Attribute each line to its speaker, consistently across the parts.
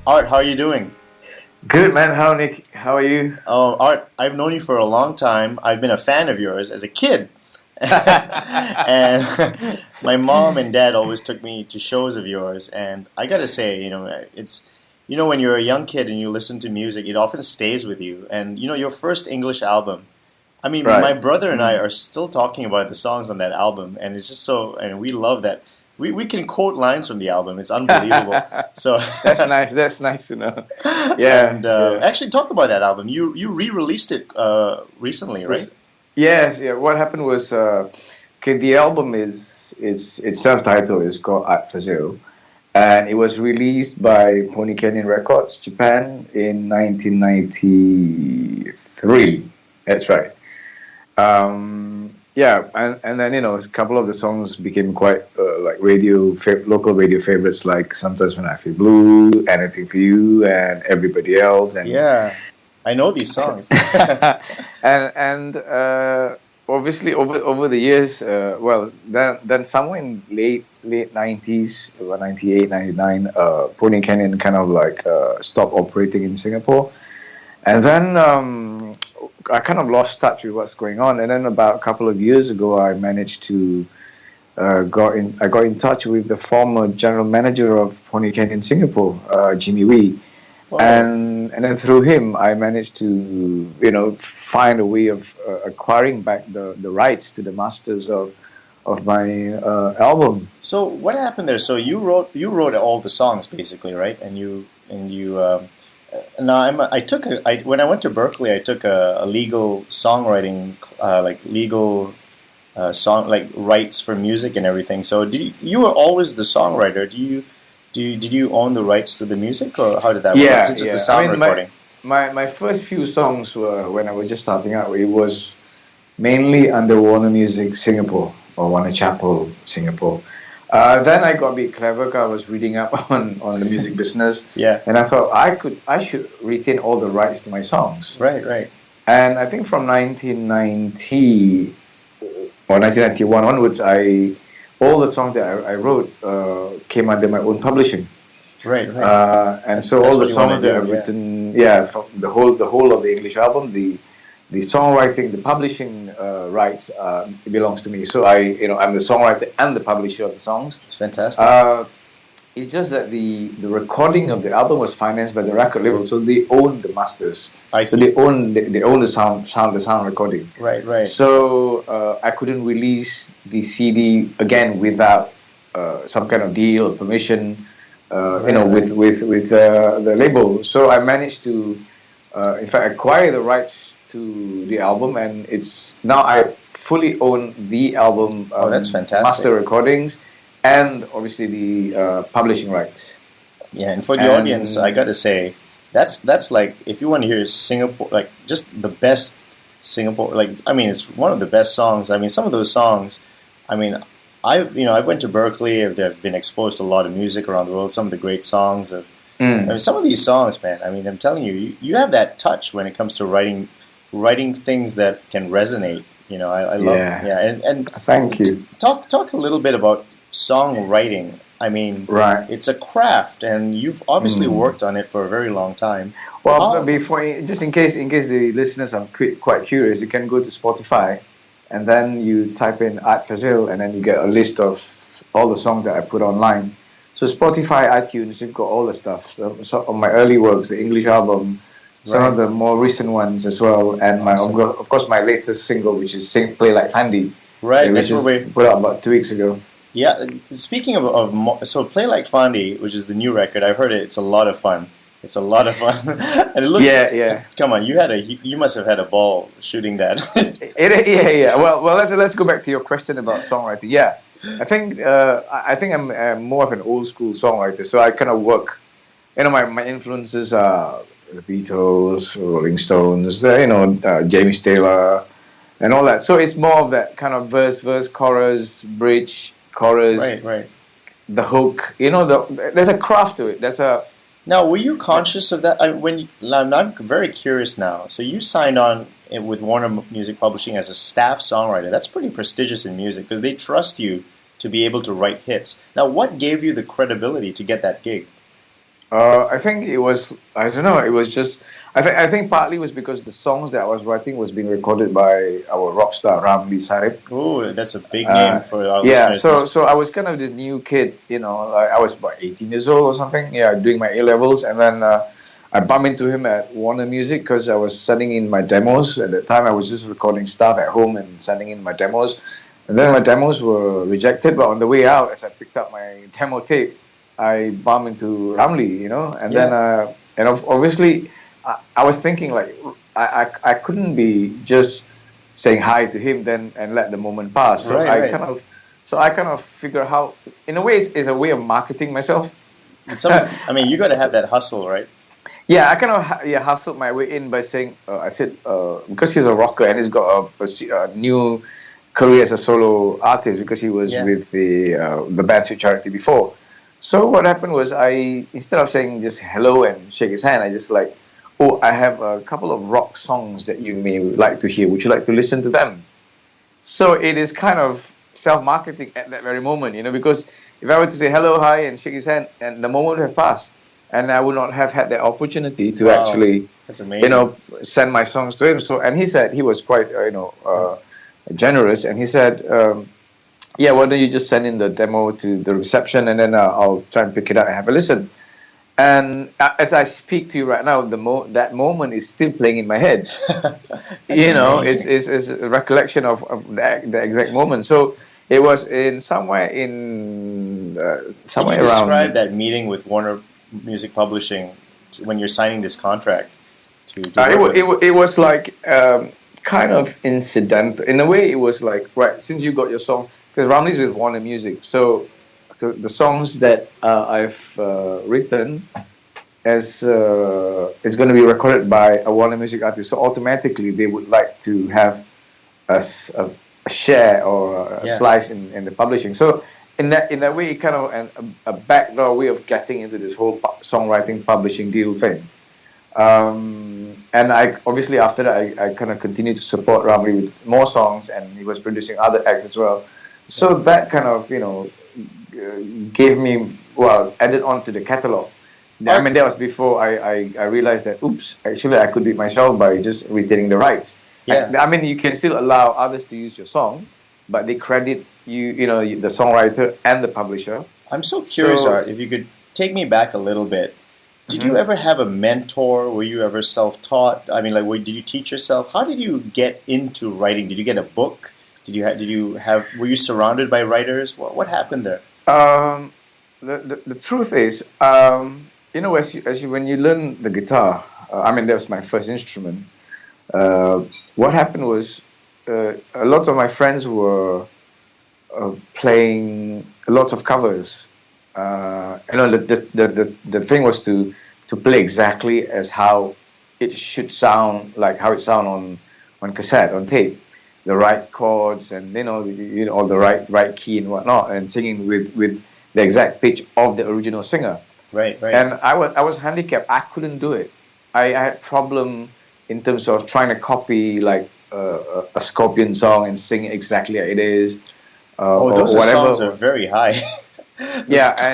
Speaker 1: Art, how are you doing?
Speaker 2: Good, man. Nick? How are you?
Speaker 1: Oh, Art, I've known you for a long time. I've been a fan of yours as a kid. And my mom and dad always took me to shows of yours. And I got to say, it's, when you're a young kid and you listen to music, it often stays with you. And, your first English album, I mean,
Speaker 2: Right.
Speaker 1: my brother and I are still talking about the songs on that album. And it's just so, and we love that. We can quote lines from the album. It's unbelievable. So
Speaker 2: That's nice. That's nice to know. Yeah.
Speaker 1: and
Speaker 2: yeah.
Speaker 1: actually, talk about that album. You re-released it recently, right?
Speaker 2: Yes. Yeah. What happened was, the album is it's self-titled. It's called Art Fazil, and it was released by Pony Canyon Records, Japan, in 1993. That's right. Yeah, and then a couple of the songs became quite like local radio favorites, like Sometimes When I Feel Blue, Anything for You, and Everybody Else. And
Speaker 1: Yeah, I know these songs.
Speaker 2: and obviously over the years, then somewhere in late 90s, 98, 99, Pony Canyon kind of like stopped operating in Singapore, and then I kind of lost touch with what's going on. And then about a couple of years ago, I managed to got in touch with the former general manager of Pony Canyon Singapore, Jimmy Wee.
Speaker 1: Wow.
Speaker 2: And then through him, I managed to find a way of acquiring back the rights to the masters of my album.
Speaker 1: So what happened there? So you wrote all the songs basically, right? And you. Now when I went to Berkeley, I took a legal songwriting, song rights for music and everything. So you were always the songwriter? Did you own the rights to the music, or how did that work?
Speaker 2: Yeah,
Speaker 1: Was it just the sound recording?
Speaker 2: My first few songs were when I was just starting out. It was mainly under Warner Music Singapore or Warner Chappell Singapore. Then I got a bit clever because I was reading up on the music business.
Speaker 1: Yeah.
Speaker 2: And I thought I should retain all the rights to my songs.
Speaker 1: Right.
Speaker 2: And I think from 1990 or 1991 onwards, all the songs that I wrote came under my own publishing.
Speaker 1: Right.
Speaker 2: And so all the songs that I've written, from the whole of the English album, the songwriting, the publishing rights, it belongs to me. So I'm the songwriter and the publisher of the songs.
Speaker 1: It's fantastic.
Speaker 2: It's just that the recording of the album was financed by the record label, so they own the masters.
Speaker 1: I see.
Speaker 2: So they own the sound recording.
Speaker 1: Right.
Speaker 2: So I couldn't release the CD again without some kind of deal or permission, with the label. So I managed to, in fact, acquire the rights to the album, and it's now I fully own the album.
Speaker 1: That's fantastic.
Speaker 2: Master recordings, and obviously the publishing rights.
Speaker 1: Yeah, and for the audience, I gotta say, that's like, if you want to hear Singapore, like just the best Singapore, it's one of the best songs. I mean, some of those songs, I went to Berkeley. I've been exposed to a lot of music around the world. Some of the great songs some of these songs, man. I mean, I'm telling you, you have that touch when it comes to writing things that can resonate. I love it. Yeah, and
Speaker 2: thank you.
Speaker 1: Talk a little bit about songwriting. I mean,
Speaker 2: right.
Speaker 1: It's a craft, and you've obviously worked on it for a very long time.
Speaker 2: Well, before, just in case the listeners are quite curious, you can go to Spotify, and then you type in Art Fazil, and then you get a list of all the songs that I put online. So Spotify, iTunes, you've got all the stuff. So of my early works, the English album, some of the more recent ones as well, and of course my latest single, which is Play Like Fandi,
Speaker 1: right?
Speaker 2: Which is put out about 2 weeks ago.
Speaker 1: Yeah. Speaking of so Play Like Fandi, which is the new record, I've heard it. It's a lot of fun. It's a lot of fun, and it looks. Yeah. Come on, you must have had a ball shooting that.
Speaker 2: Yeah. Well, let's go back to your question about songwriting. Yeah, I think I'm more of an old school songwriter, so I kind of work. My influences are the Beatles, Rolling Stones, James Taylor, and all that. So it's more of that kind of verse, chorus, bridge, chorus.
Speaker 1: Right.
Speaker 2: The hook. There's a craft to it.
Speaker 1: Now, were you conscious of that? I'm very curious now. So you signed on with Warner Music Publishing as a staff songwriter. That's pretty prestigious in music because they trust you to be able to write hits. Now, what gave you the credibility to get that gig?
Speaker 2: I think it was, I don't know, it was just, I think partly it was because the songs that I was writing was being recorded by our rock star, Ramli Sarip.
Speaker 1: Oh, that's a big name for our
Speaker 2: Yeah,
Speaker 1: listeners.
Speaker 2: so I was kind of this new kid, I was about 18 years old or something, yeah, doing my A-levels, and then I bumped into him at Warner Music because I was sending in my demos. At that time, I was just recording stuff at home and sending in my demos. And then my demos were rejected, but on the way out, as I picked up my demo tape, I bumped into Ramli, and
Speaker 1: Yeah.
Speaker 2: then, obviously, I was thinking like, I couldn't be just saying hi to him then and let the moment pass. So
Speaker 1: Right.
Speaker 2: I kind of figure how, in a way, it's a way of marketing myself.
Speaker 1: I mean, you got to have that hustle, right?
Speaker 2: Yeah, I kind of hustled my way in by saying, I said, because he's a rocker and he's got a new career as a solo artist because he was with the band Sweet Charity before. So what happened was instead of saying just hello and shake his hand, I just like, oh, I have a couple of rock songs that you may like to hear. Would you like to listen to them? So it is kind of self-marketing at that very moment, because if I were to say hello, hi, and shake his hand, and the moment would have passed, and I would not have had the opportunity to actually,
Speaker 1: that's amazing.
Speaker 2: send my songs to him. So, and he said he was quite, generous, and he said, yeah, why don't you just send in the demo to the reception, and then I'll try and pick it up and have a listen. And as I speak to you right now, that moment is still playing in my head. It's a recollection of the exact moment. So it was somewhere
Speaker 1: Can you
Speaker 2: around.
Speaker 1: describe that meeting with Warner Music Publishing when you're signing this contract?
Speaker 2: It was like kind of incidental. In a way, it was like, right, since you got your song, because Ramli's with Warner Music, so the songs that I've written is going to be recorded by a Warner Music artist. So automatically, they would like to have a share or a slice in the publishing. So in that way, it kind of a backdoor way of getting into this whole songwriting publishing deal thing. And I obviously after that I kind of continued to support Ramli with more songs, and he was producing other acts as well. So that kind of gave me added on to the catalog. I mean, that was before I realized that actually I could do it myself by just retaining the rights.
Speaker 1: Yeah.
Speaker 2: I mean, you can still allow others to use your song, but they credit the songwriter and the publisher.
Speaker 1: I'm so curious, Art, if you could take me back a little bit. Did you ever have a mentor? Were you ever self-taught? I mean, did you teach yourself? How did you get into writing? Did you get a book? Were you surrounded by writers? What happened there?
Speaker 2: The truth is, when you learn the guitar, I mean, that was my first instrument. What happened was, a lot of my friends were playing lots of covers. The thing was to play exactly as how it should sound, like how it sound on cassette, on tape, the right chords, and all the right key and whatnot, and singing with the exact pitch of the original singer.
Speaker 1: Right.
Speaker 2: And I was handicapped. I couldn't do it. I had problem in terms of trying to copy like a Scorpion song and sing it exactly like it is.
Speaker 1: Those songs are very high.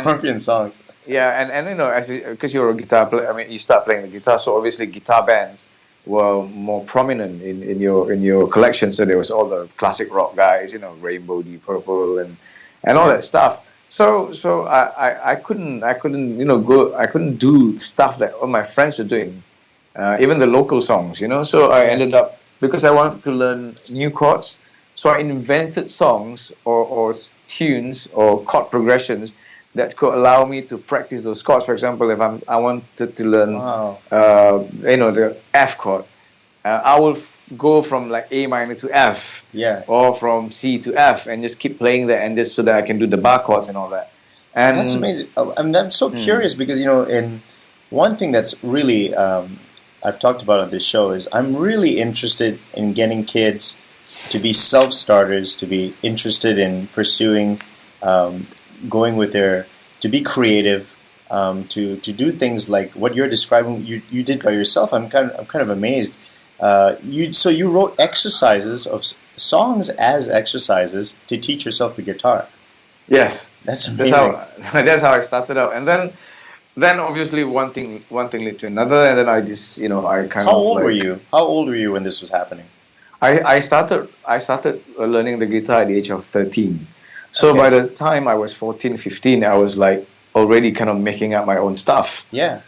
Speaker 1: Scorpion songs.
Speaker 2: Yeah, and because you're a guitar player, I mean, you start playing the guitar, so obviously guitar bands were more prominent in your collection. So there was all the classic rock guys, Rainbow, Deep Purple, and all that stuff. So I couldn't couldn't do stuff that all my friends were doing, even the local songs, So I ended up, because I wanted to learn new chords. So I invented songs or tunes or chord progressions that could allow me to practice those chords. For example, if I wanted to learn, the F chord, I will go from like A minor to F, or from C to F, and just keep playing that, and just so that I can do the bar chords and all that. And
Speaker 1: that's amazing. I'm so curious because in one thing that's really I've talked about on this show is I'm really interested in getting kids to be self-starters, to be interested in pursuing, to be creative, to do things like what you're describing. You did by yourself. I'm kind of amazed. You wrote exercises of songs as exercises to teach yourself the guitar.
Speaker 2: Yes,
Speaker 1: that's amazing.
Speaker 2: That's how I started out, and then then obviously one thing led to another, and then I just I kind
Speaker 1: How
Speaker 2: of
Speaker 1: old
Speaker 2: like,
Speaker 1: were you? How old were you when this was happening?
Speaker 2: I started learning the guitar at the age of 13. So
Speaker 1: Okay.
Speaker 2: by the time I was 14, 15, I was like already kind of making up my own stuff.
Speaker 1: Yeah.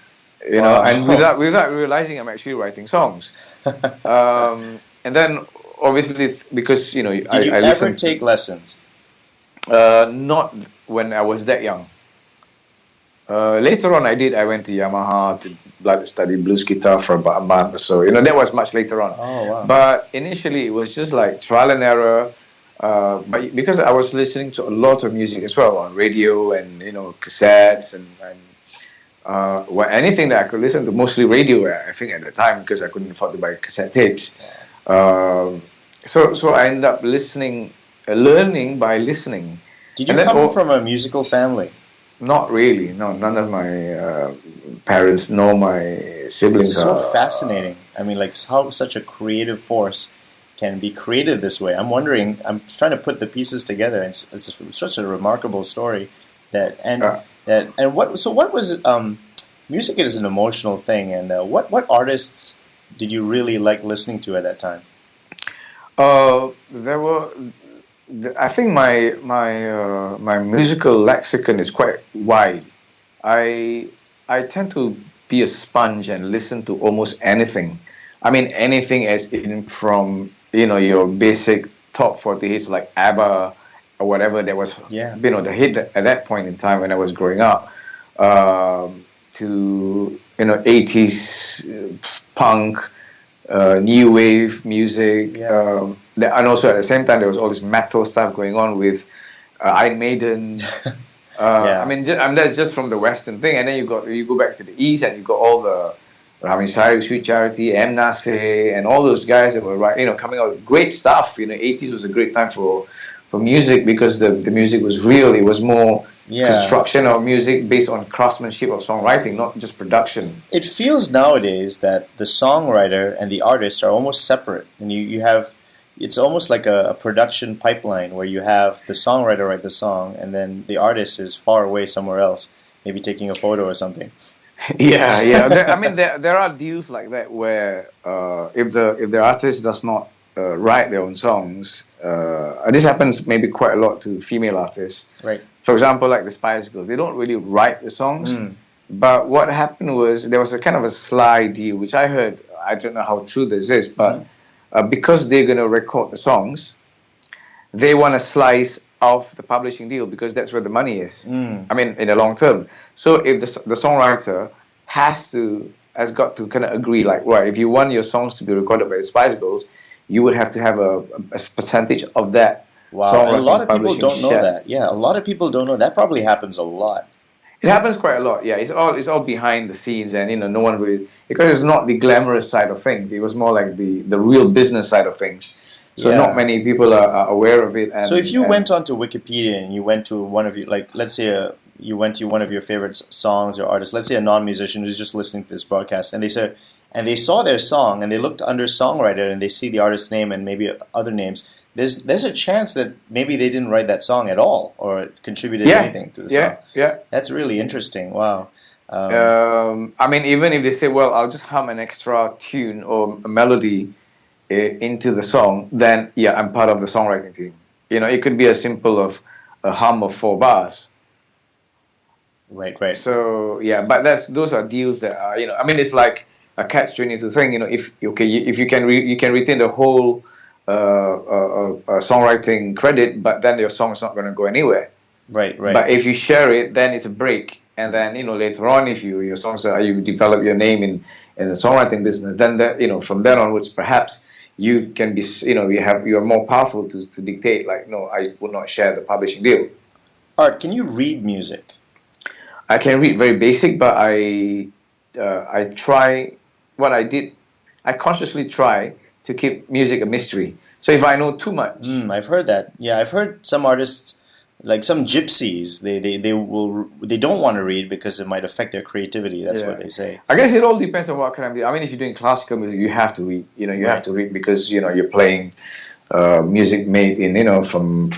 Speaker 2: And without realizing I'm actually writing songs. And then obviously because
Speaker 1: Did you
Speaker 2: I
Speaker 1: ever
Speaker 2: listened
Speaker 1: take lessons?
Speaker 2: not when I was that young. Later on, I went to Yamaha to study blues guitar for about a month or so. That was much later on.
Speaker 1: Oh, wow.
Speaker 2: But initially, it was just like trial and error. But because I was listening to a lot of music as well on radio and cassettes and anything that I could listen to, mostly radio. I think at the time because I couldn't afford to buy cassette tapes. So I ended up learning by listening.
Speaker 1: Did you come from a musical family?
Speaker 2: Not really. No, none of my parents nor my siblings.
Speaker 1: It's so fascinating. I mean, like how such a creative force can be created this way. I'm wondering. I'm trying to put the pieces together. It's such a remarkable story. What was music is an emotional thing. And what artists did you really like listening to at that time?
Speaker 2: There were. I think my musical lexicon is quite wide. I tend to be a sponge and listen to almost anything. I mean anything as in from your basic top 40 hits like ABBA or whatever that was the hit at that point in time when I was growing up, to 80s punk, new wave music, and also at the same time there was all this metal stuff going on with Iron Maiden. I mean, that's just from the Western thing, and then you go back to the East, and you got all the Ramli Sarip, Sweet Charity, M. Nasir, and all those guys that were coming out with great stuff. 80s was a great time for music because the music was real. It was more construction of music based on craftsmanship of songwriting, not just production.
Speaker 1: It feels nowadays that the songwriter and the artist are almost separate, and you have it's almost like a production pipeline where you have the songwriter write the song, and then the artist is far away somewhere else, maybe taking a photo or something.
Speaker 2: Yeah. I mean, there are deals like that where if the artist does not write their own songs, this happens maybe quite a lot to female artists.
Speaker 1: Right.
Speaker 2: For example, like the Spice Girls, they don't really write the songs. But what happened was there was a kind of a sly deal, which I heard. I don't know how true this is, but because they're going to record the songs, they want a slice of the publishing deal because that's where the money is. I mean, in the long term. So if the songwriter has got to kind of agree, like, well, if you want your songs to be recorded by the Spice Girls, you would have to have a percentage of that.
Speaker 1: Wow, and a lot of people don't know that. Yeah, a lot of people don't know. That probably happens a lot.
Speaker 2: It happens quite a lot. Yeah, it's all behind the scenes, and no one really, because it's not the glamorous side of things. It was more like the real business side of things. So not many people are aware of it. And,
Speaker 1: so if you went onto Wikipedia and you went to one of your, like, let's say you went to one of your favorite songs or artists, let's say a non-musician who's just listening to this broadcast, and they saw their song and they looked under songwriter and they see the artist's name and maybe other names. There's a chance that maybe they didn't write that song at all or contributed anything to the song.
Speaker 2: Yeah.
Speaker 1: That's really interesting. Wow.
Speaker 2: I mean, even if they say, well, I'll just hum an extra tune or a melody into the song, then I'm part of the songwriting team. It could be as simple of a hum of 4 bars.
Speaker 1: Right.
Speaker 2: So but those are deals that are I mean, it's like a catch-22 thing. If you can retain the whole songwriting credit, but then your song's not going to go anywhere.
Speaker 1: Right.
Speaker 2: But if you share it, then it's a break. And then later on, if your songs you develop your name in the songwriting business, then from then onwards, perhaps you can be you are more powerful to dictate. Like, no, I will not share the publishing deal.
Speaker 1: Art, can you read music?
Speaker 2: I can read very basic, but I try. What I did, I consciously try to keep music a mystery. So if I know too much,
Speaker 1: I've heard that. Yeah, I've heard some artists, like some gypsies, they don't want to read because it might affect their creativity. That's what they say.
Speaker 2: I guess it all depends on what kind of music. I mean, if you're doing classical music, you have to read. You have to read because you're playing music made in from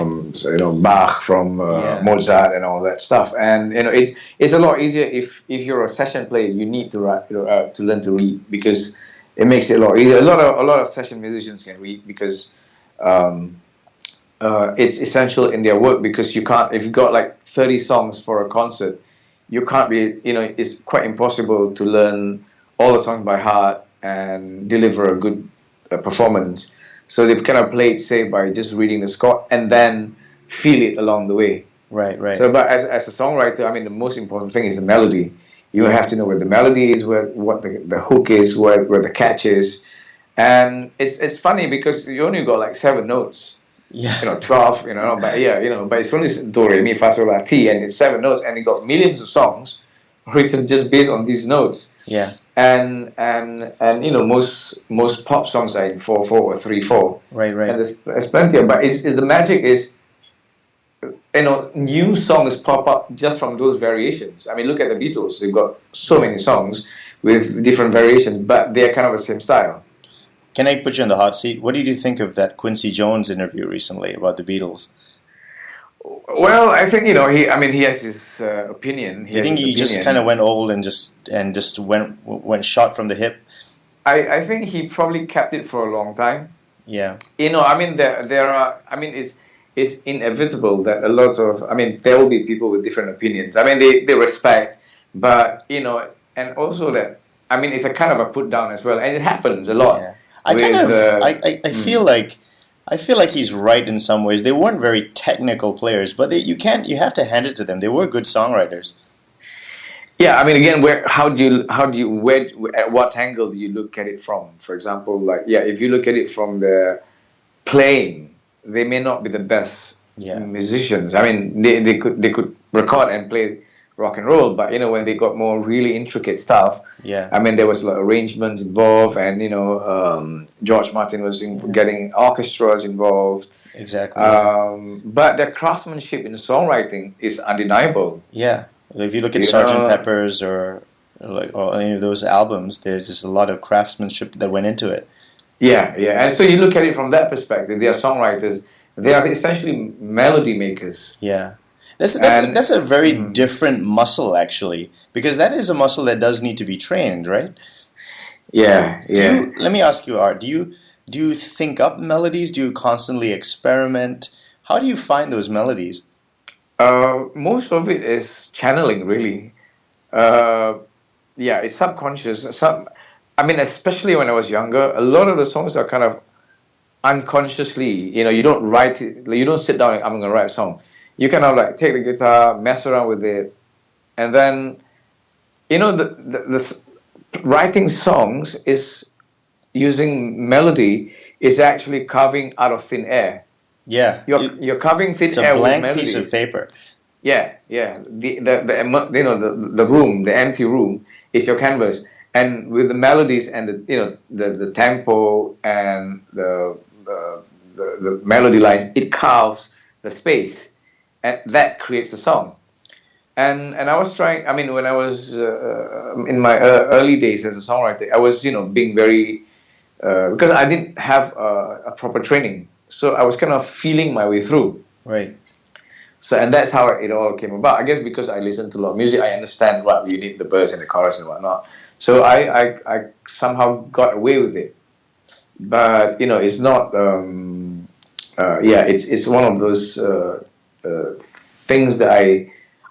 Speaker 2: Bach, from Mozart, and all that stuff. And it's a lot easier if you're a session player. You need to write, to learn to read, because it makes it a lot easier. A lot of session musicians can read because it's essential in their work, because you can't, if you've got like 30 songs for a concert, you can't be, it's quite impossible to learn all the songs by heart and deliver a good performance. So they've kind of played safe by just reading the score and then feel it along the way.
Speaker 1: Right.
Speaker 2: So, but as a songwriter, I mean, the most important thing is the melody. You have to know where the melody is, what the hook is, where the catch is. And it's funny because you only got like 7 notes.
Speaker 1: Yeah.
Speaker 2: 12, but it's only do, re, mi, fa, sol, la, ti, and it's 7 notes, and you got millions of songs written just based on these notes.
Speaker 1: Yeah.
Speaker 2: And most pop songs are in 4/4 or 3/4.
Speaker 1: Right.
Speaker 2: And there's plenty of, but is the magic is, new songs pop up just from those variations. I mean, look at the Beatles. They've got so many songs with different variations, but they're kind of the same style.
Speaker 1: Can I put you on the hot seat? What did you think of that Quincy Jones interview recently about the Beatles?
Speaker 2: Well, I think he has his opinion.
Speaker 1: You think he just kind of went old and just went shot from the hip?
Speaker 2: I think he probably kept it for a long time.
Speaker 1: Yeah.
Speaker 2: There are. It's inevitable that a lot of. There will be people with different opinions. They respect, but and also that. It's a kind of a put down as well, and it happens a lot.
Speaker 1: Yeah. I feel like he's right in some ways. They weren't very technical players, but you have to hand it to them. They were good songwriters.
Speaker 2: Yeah, again, at what angle do you look at it from? For example, if you look at it from the playing, they may not be the best musicians. They could record and play rock and roll, but when they got more really intricate stuff, there was arrangements involved, and George Martin was getting orchestras involved.
Speaker 1: Exactly.
Speaker 2: But the craftsmanship in songwriting is undeniable.
Speaker 1: Yeah, if you look at Sgt. Pepper's or any of those albums, there's just a lot of craftsmanship that went into it.
Speaker 2: Yeah, and so you look at it from that perspective. They are songwriters. They are essentially melody makers.
Speaker 1: Yeah. That's a very different muscle, actually, because that is a muscle that does need to be trained, right?
Speaker 2: Yeah.
Speaker 1: Let me ask you, Art. Do you think up melodies? Do you constantly experiment? How do you find those melodies?
Speaker 2: Most of it is channeling, really. It's subconscious. Especially when I was younger, a lot of the songs are kind of unconsciously. You don't write it. You don't sit down and I'm going to write a song. You kind of take the guitar, mess around with it, and then, the writing songs is using melody is actually carving out of thin air.
Speaker 1: Yeah,
Speaker 2: you're carving thin
Speaker 1: it's
Speaker 2: air
Speaker 1: a blank
Speaker 2: with melodies.
Speaker 1: Piece of paper.
Speaker 2: Yeah. The room, the empty room is your canvas, and with the melodies and the tempo and the melody lines, it carves the space. And that creates a song. And I was trying, when I was in my early days as a songwriter, I was, being very, because I didn't have a proper training. So I was kind of feeling my way through.
Speaker 1: Right.
Speaker 2: So, and that's how it all came about. I guess because I listened to a lot of music, I understand what you need, the verse and the chorus and whatnot. So I somehow got away with it. But, it's not, it's one of those... things that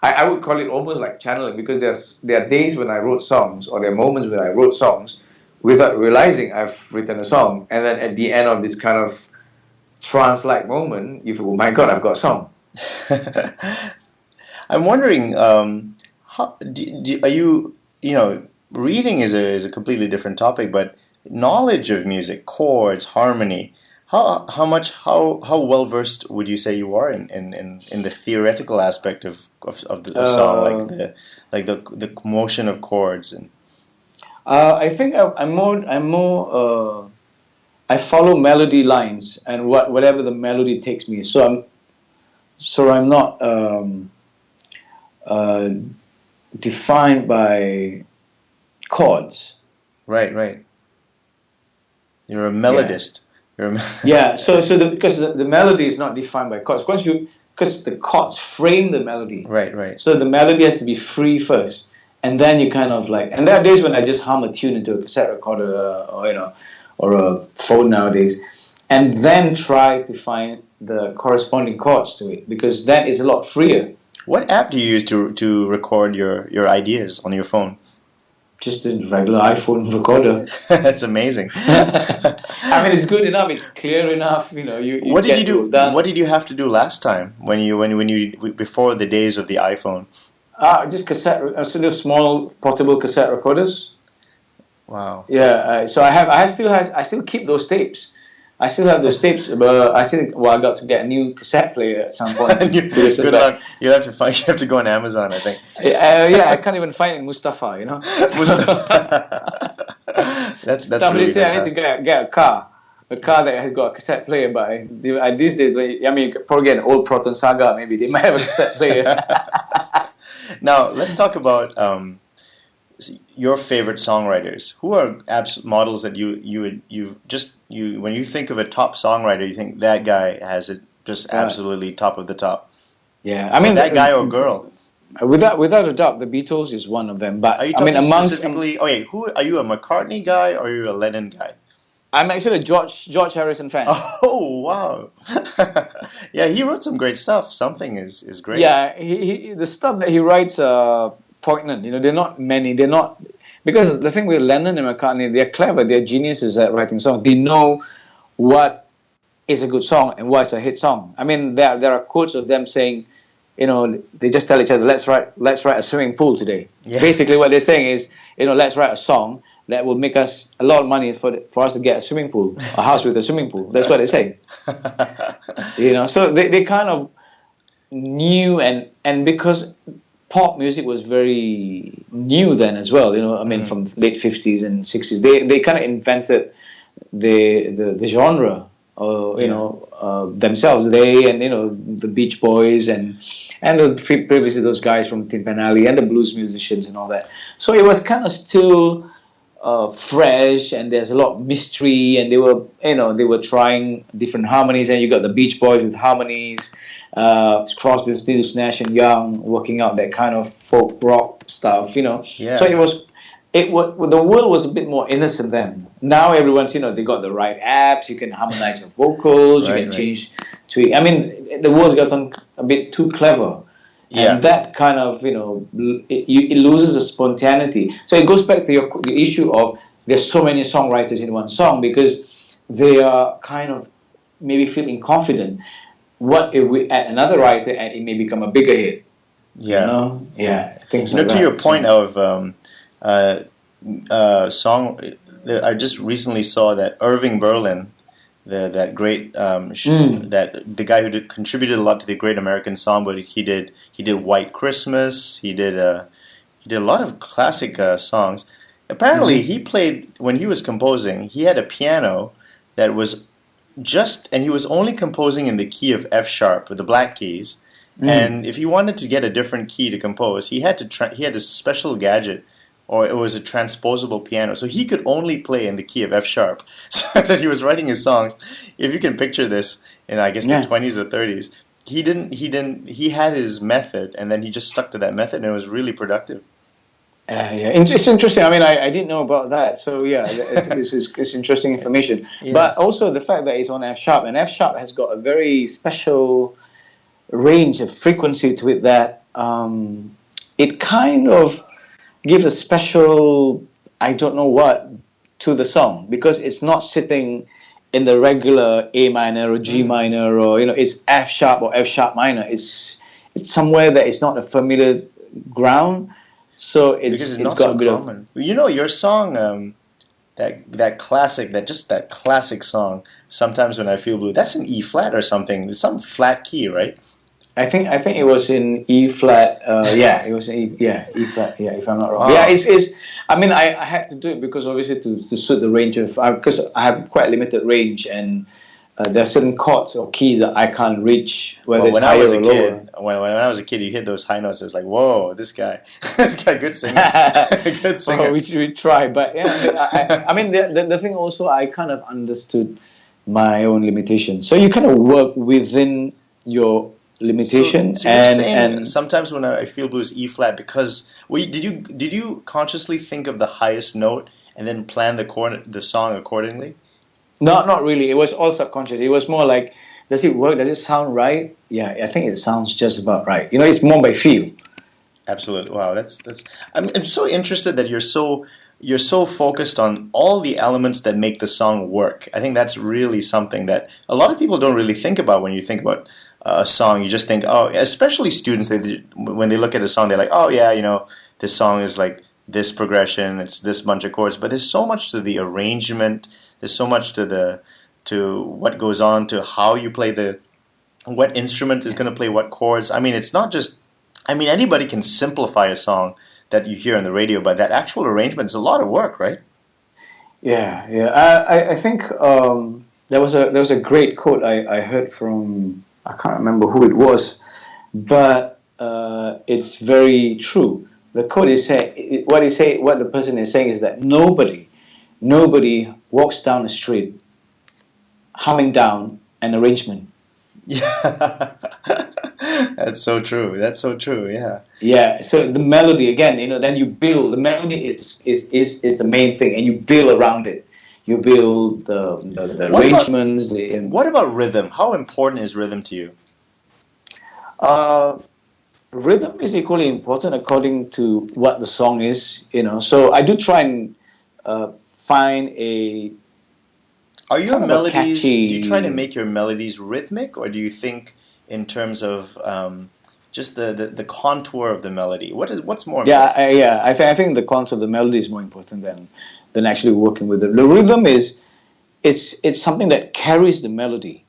Speaker 2: I would call it almost like channeling, because there are days when I wrote songs, or there are moments when I wrote songs without realizing I've written a song, and then at the end of this kind of trance-like moment, you feel, oh my God, I've got a song.
Speaker 1: I'm wondering, how are you? Reading is a completely different topic, but knowledge of music, chords, harmony. How well versed would you say you are in the theoretical aspect of the song, like the motion of chords and?
Speaker 2: I think I'm more. I follow melody lines and whatever the melody takes me. So I'm not defined by chords.
Speaker 1: Right. You're a melodist.
Speaker 2: Yeah, so because the melody is not defined by chords, because the chords frame the melody.
Speaker 1: Right.
Speaker 2: So the melody has to be free first, and then you kind of like. And there are days when I just hum a tune into a cassette recorder, or a phone nowadays, and then try to find the corresponding chords to it, because that is a lot freer.
Speaker 1: What app do you use to record your ideas on your phone?
Speaker 2: Just a regular iPhone recorder.
Speaker 1: That's amazing.
Speaker 2: I mean, it's good enough. It's clear enough. You
Speaker 1: what did you do? What did you have to do last time when you before the days of the iPhone?
Speaker 2: Just cassette, sort of small portable cassette recorders.
Speaker 1: Wow.
Speaker 2: Yeah. So I still keep those tapes. I still have those tapes, but I got to get a new cassette player at some point.
Speaker 1: Good luck. You have to go on Amazon, I think.
Speaker 2: Yeah, I can't even find it in Mustafa.
Speaker 1: Mustafa. that's
Speaker 2: somebody
Speaker 1: really
Speaker 2: said I need to get a car that has got a cassette player, but these days, you could probably get an old Proton Saga. Maybe they might have a cassette player.
Speaker 1: Now let's talk about your favorite songwriters. Who are models that when you think of a top songwriter, you think that guy has it just absolutely top of the top.
Speaker 2: Yeah, I mean
Speaker 1: that guy or girl.
Speaker 2: Without a doubt, the Beatles is one of them. But
Speaker 1: are you talking specifically? Who are you? A McCartney guy or are you a Lennon guy?
Speaker 2: I'm actually a George Harrison fan.
Speaker 1: Oh wow! Yeah, he wrote some great stuff. Something is great.
Speaker 2: Yeah, he the stuff that he writes are poignant. They're not many. They're not, because the thing with Lennon and McCartney, they're clever. They're geniuses at writing songs. They know what is a good song and what's a hit song. I mean, there are quotes of them saying, they just tell each other, let's write a swimming pool today. Yeah. Basically, what they're saying is, let's write a song that will make us a lot of money for us to get a swimming pool, a house with a swimming pool. That's what they say. So they kind of knew, and because pop music was very new then as well, from late 50s and 60s, they kind of invented the genre, themselves. They and the Beach Boys and previously those guys from Tin Pan Alley and the blues musicians and all that. So it was kind of still fresh, and there's a lot of mystery, and they were trying different harmonies, and you got the Beach Boys with harmonies, Crosby, Stills, Nash and Young working out that kind of folk rock stuff,
Speaker 1: Yeah.
Speaker 2: So the world was a bit more innocent then. Now everyone's, they got the right apps, you can harmonize your vocals, you can change, tweak. I mean, the world's gotten a bit too clever. Yeah. And that kind of, it loses the spontaneity. So it goes back to the issue of there's so many songwriters in one song, because they are kind of maybe feeling confident. What if we add another writer and it may become a bigger hit?
Speaker 1: Yeah.
Speaker 2: Yeah, things like that.
Speaker 1: To your point of song, I just recently saw that Irving Berlin, that great that the guy who contributed a lot to the Great American Songbook, he did White Christmas, he did a lot of classic songs. Apparently, he played, when he was composing, he had a piano that was and he was only composing in the key of F sharp with the black keys. And if he wanted to get a different key to compose, he had this special gadget, or it was a transposable piano, so he could only play in the key of F sharp. So that he was writing his songs. If you can picture this in, I guess, the 20s or 30s, he had his method, and then he just stuck to that method, and it was really productive.
Speaker 2: It's interesting. I mean, I didn't know about that. So yeah, it's interesting information. Yeah. But also the fact that it's on F sharp, and F sharp has got a very special range of frequency to it that it kind of gives a special, I don't know what, to the song, because it's not sitting in the regular A minor or G minor, or it's F sharp or F sharp minor. It's somewhere that it's not a familiar ground. So it's
Speaker 1: not
Speaker 2: got
Speaker 1: so
Speaker 2: a bit
Speaker 1: common. Your song, that classic song, Sometimes When I Feel Blue, that's an E flat or something. It's some flat key, right?
Speaker 2: I think it was in E flat. It was in E flat. Yeah, if I'm not wrong.
Speaker 1: Oh.
Speaker 2: Yeah, it's. I mean, I had to do it because obviously to suit the range of, because I have quite limited range, and there are certain chords or keys that I can't reach, whether it's higher or lower.
Speaker 1: When I was a kid, you hit those high notes. It was like, whoa, this guy, good singer, good singer.
Speaker 2: Well, we try, but yeah, I mean, the thing also I kind of understood my own limitations. So you kind of work within your limitation.
Speaker 1: So you're saying sometimes when I feel blues, E flat, because did you consciously think of the highest note and then plan the song accordingly?
Speaker 2: No, not really. It was all subconscious. It was more like, does it work? Does it sound right? Yeah, I think it sounds just about right. It's more by feel.
Speaker 1: Absolutely. Wow, that's. I'm so interested that you're so focused on all the elements that make the song work. I think that's really something that a lot of people don't really think about when you think about a song. You just think, oh, especially students, when they look at a song, they're like, oh yeah, this song is like this progression, it's this bunch of chords. But there's so much to the arrangement. There's so much to what goes on, to how you play what instrument is going to play what chords. I mean, it's not just. I mean, anybody can simplify a song that you hear on the radio, but that actual arrangement is a lot of work, right?
Speaker 2: Yeah. I think there was a great quote I heard from, I can't remember who it was, but it's very true. The quote is what the person is saying is that nobody walks down the street humming down an arrangement.
Speaker 1: Yeah. That's so true. Yeah.
Speaker 2: Yeah. So the melody again, then you build. The melody is the main thing, and you build around it. You build the arrangements.
Speaker 1: What about rhythm? How important is rhythm to you?
Speaker 2: Rhythm is equally important according to what the song is. So I do try and find a.
Speaker 1: Are your melodies? Do you try to make your melodies rhythmic, or do you think in terms of just the contour of the melody? What's more important?
Speaker 2: I think the contour of the melody is more important than actually working with it. The rhythm is it's something that carries the melody.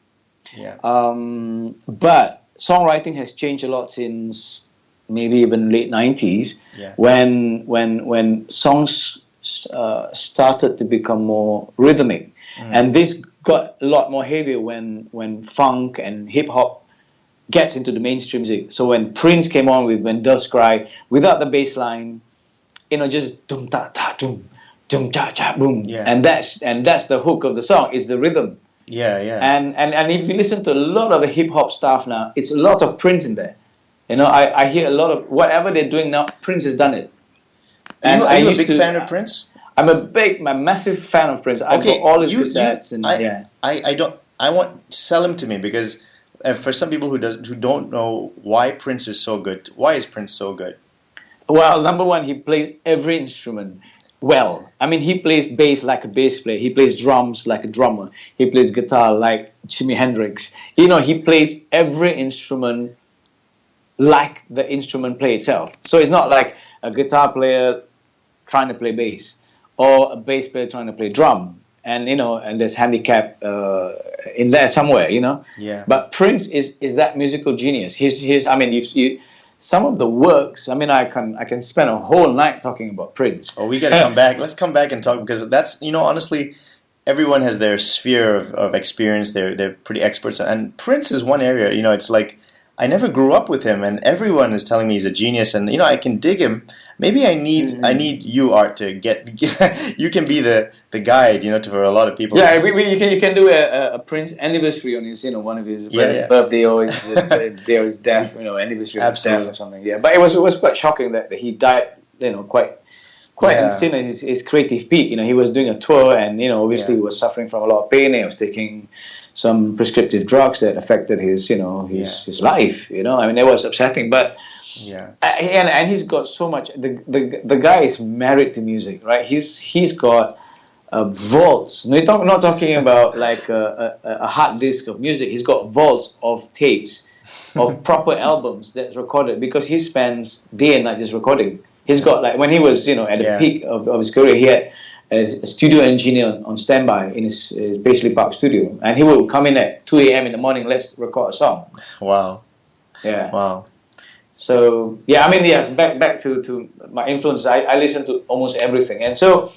Speaker 1: Yeah.
Speaker 2: But songwriting has changed a lot since maybe even late 90s.
Speaker 1: Yeah.
Speaker 2: When songs started to become more rhythmic. And this got a lot more heavier when funk and hip hop gets into the mainstream music. So when Prince came on with When Doves Cry, without the bass line, just dum ta ta dum ta cha boom, and that's the hook of the song. Is the rhythm.
Speaker 1: Yeah.
Speaker 2: And if you listen to a lot of the hip hop stuff now, it's a lot of Prince in there. I hear a lot of whatever they're doing now. Prince has done it.
Speaker 1: And are you a big fan of Prince?
Speaker 2: I'm a massive fan of Prince. I've got all his cassettes
Speaker 1: I want sell him to me, because for some people who don't know why Prince is so good, why is Prince so good?
Speaker 2: Well, number one, he plays every instrument well. I mean, he plays bass like a bass player. He plays drums like a drummer. He plays guitar like Jimi Hendrix. He plays every instrument like the instrument play itself. So it's not like a guitar player trying to play bass, or a bass player trying to play drum, and and there's handicap in there somewhere,
Speaker 1: Yeah.
Speaker 2: But Prince is that musical genius. He's I mean, you some of the works. I mean, I can spend a whole night talking about Prince.
Speaker 1: Oh, we gotta come back. Let's come back and talk, because that's honestly, everyone has their sphere of experience. They're pretty experts, and Prince is one area. It's like, I never grew up with him, and everyone is telling me he's a genius, and I can dig him. Maybe I need you, Art, to get you can be the guide, for a lot of people.
Speaker 2: Yeah, you can do a Prince anniversary on his one of his birthday or his day of his death, anniversary of his death or something. Yeah, but it was quite shocking that he died, quite insane at his creative peak. He was doing a tour, and obviously he was suffering from a lot of pain. He was taking some prescriptive drugs that affected his his life. I mean, it was upsetting, but and he's got so much. The guy is married to music, right? He's got vaults. Not talking about like a hard disk of music. He's got vaults of tapes of proper albums that's recorded, because he spends day and night just recording. He's got, like, when he was at the peak of his career, he had a studio engineer on standby in his Paisley Park studio, and he would come in at 2 a.m. in the morning. Let's record a song.
Speaker 1: Wow.
Speaker 2: Yeah.
Speaker 1: Wow.
Speaker 2: So I mean, yes. Back to my influences. I listen to almost everything, and so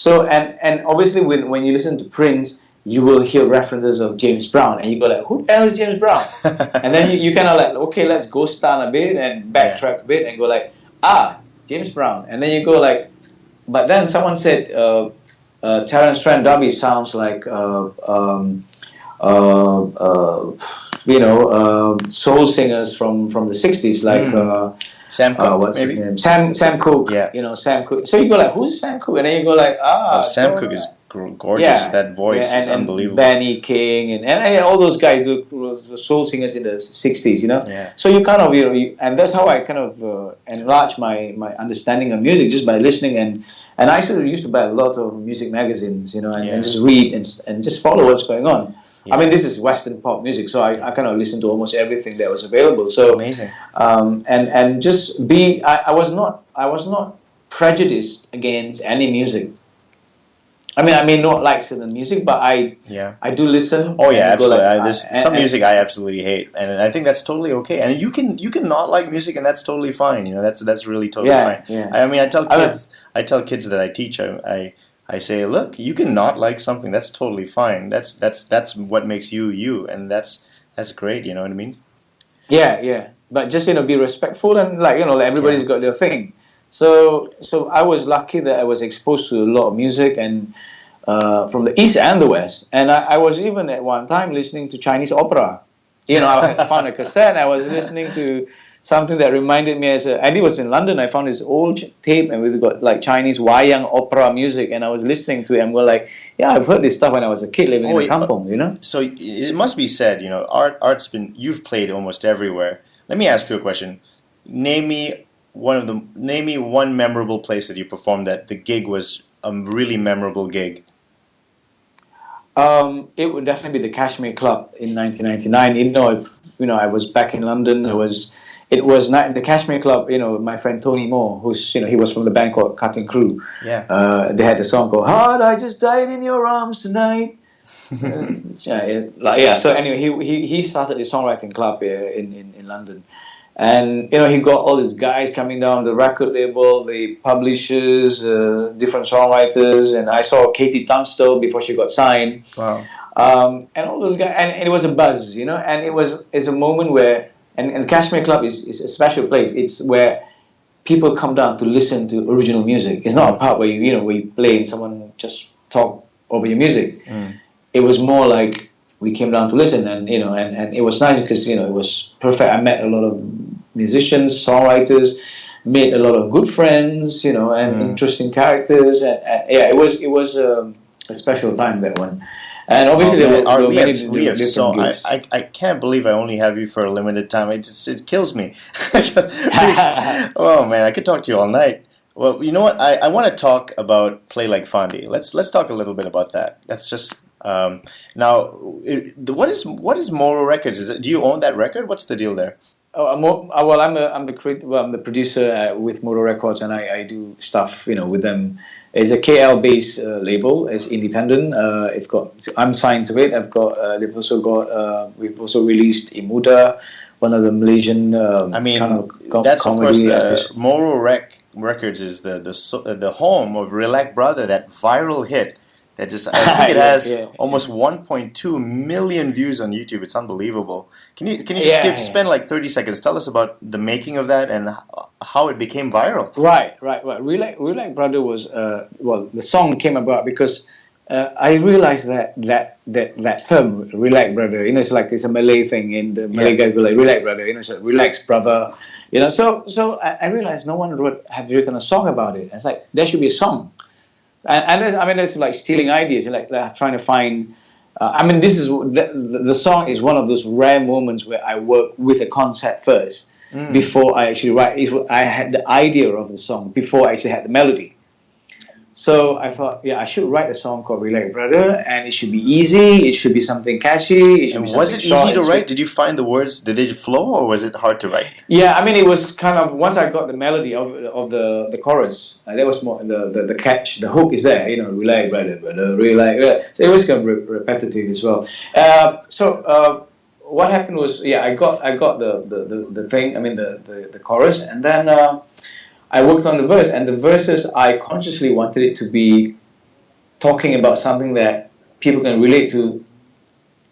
Speaker 2: obviously when you listen to Prince, you will hear references of James Brown, and you go like, who the hell is James Brown? And then you kind of like, okay, let's go stand a bit and backtrack a bit and go like, James Brown. And then you go like, but then someone said Terence Trent D'Arby sounds like soul singers from the 60s, like
Speaker 1: Sam Cooke,
Speaker 2: what's
Speaker 1: maybe?
Speaker 2: his name? Sam Cooke.
Speaker 1: Yeah.
Speaker 2: Sam Cooke. So you go like, who's Sam Cooke? And then you go like,
Speaker 1: Sam Cooke is gorgeous. That voice is unbelievable.
Speaker 2: And Benny King and all those guys, the soul singers in the 60s,
Speaker 1: Yeah.
Speaker 2: So you kind of, and that's how I kind of enlarged my understanding of music, just by listening. And I used to buy a lot of music magazines, and just read and just follow what's going on. Yeah. I mean, this is Western pop music, so I kind of listened to almost everything that was available. So
Speaker 1: amazing.
Speaker 2: And just I was not prejudiced against any music. I mean, I may not like certain music, but I do listen.
Speaker 1: Oh yeah, absolutely. There's some music I absolutely hate, and I think that's totally okay. And you can not like music, and that's totally fine. That's really totally fine.
Speaker 2: Yeah.
Speaker 1: I mean, I tell kids that I teach, I say, look, you can not like something. That's totally fine. That's what makes you you, and that's great. You know what I mean?
Speaker 2: Yeah. But just be respectful, and everybody's got their thing. So I was lucky that I was exposed to a lot of music, and from the East and the West. And I was even at one time listening to Chinese opera. I found a cassette. I was listening to something that reminded me and it was in London. I found this old tape, and we've got like Chinese wayang opera music, and I was listening to it, and we're like, yeah, I've heard this stuff when I was a kid living in a kampong,
Speaker 1: So it must be said, you've played almost everywhere. Let me ask you a question. Name me one memorable place that you performed that the gig was a really memorable gig.
Speaker 2: It would definitely be the Kashmir Club in 1999. I was back in London. It was not the Kashmir Club. My friend Tony Moore, who's he was from the band called Cutting Crew.
Speaker 1: Yeah.
Speaker 2: They had a song called "Heart, I Just Died in Your Arms Tonight." So anyway, he started the songwriting club in London. And he got all these guys coming down the record label, the publishers, different songwriters, and I saw Katie Tunstall before she got signed.
Speaker 1: Wow!
Speaker 2: And all those guys, and it was a buzz, and it's a moment where, and the Kashmir Club is a special place. It's where people come down to listen to original music. It's not a part where you play and someone just talk over your music. It was more like we came down to listen, and it was nice because it was perfect. I met a lot of musicians, songwriters, made a lot of good friends, and interesting characters, and it was a special time, that one. And obviously there were many different gigs.
Speaker 1: I can't believe I only have you for a limited time. It kills me. Oh man, I could talk to you all night. Well, you know what? I want to talk about Play Like Fandi. Let's talk a little bit about that. That's just. Now, what is Moro Records? Do you own that record? What's the deal there?
Speaker 2: I'm the producer with Moro Records, and I do stuff with them. It's a KL based label. It's independent. I'm signed to it. We've also released Imuda, one of the Malaysian
Speaker 1: that's
Speaker 2: comedy
Speaker 1: of course
Speaker 2: artists.
Speaker 1: Moro Records is the home of Rilek Brader, that viral hit. I think it has almost 1.2 million views on YouTube. It's unbelievable. Can you just spend like 30 seconds? Tell us about the making of that and how it became viral.
Speaker 2: Right. Rilek Brader was the song came about because I realized that term Rilek Brader, it's a Malay thing, and the Malay guys go like Rilek Brader, it's a relaxed brother, So I realized no one have written a song about it. It's like there should be a song. And it's like stealing ideas, like trying to find. This is the song is one of those rare moments where I work with a concept first before I actually write. I had the idea of the song before I actually had the melody. So I thought, I should write a song called Rilek Brader, and it should be easy. It should be something catchy.
Speaker 1: Was it easy to write? Did you find the words? Did they flow, or was it hard to write?
Speaker 2: Yeah, it was kind of once I got the melody of the chorus, that was more the catch. The hook is there, Rilek Brader, Rilek. So it was kind of repetitive as well. What happened was, I got the thing. The chorus, and then. I worked on the verse, and the verses I consciously wanted it to be talking about something that people can relate to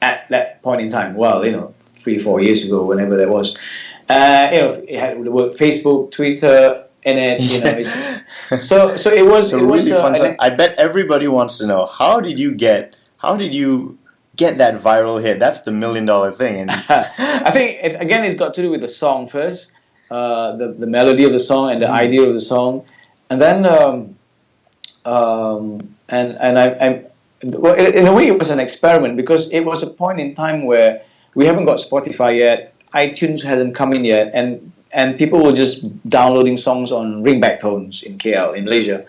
Speaker 2: at that point in time. Well, 3-4 years ago, whenever that was. It had the word Facebook, Twitter, and then so it was
Speaker 1: really fun. I bet everybody wants to know, how did you get that viral hit? That's the $1 million thing. And
Speaker 3: I think it's got to do with the song first, the melody of the song and the idea of the song, and then well, in a way it was an experiment, because it was a point in time where we haven't got Spotify yet, iTunes hasn't come in yet, and people were just downloading songs on ringback tones in KL, in Malaysia,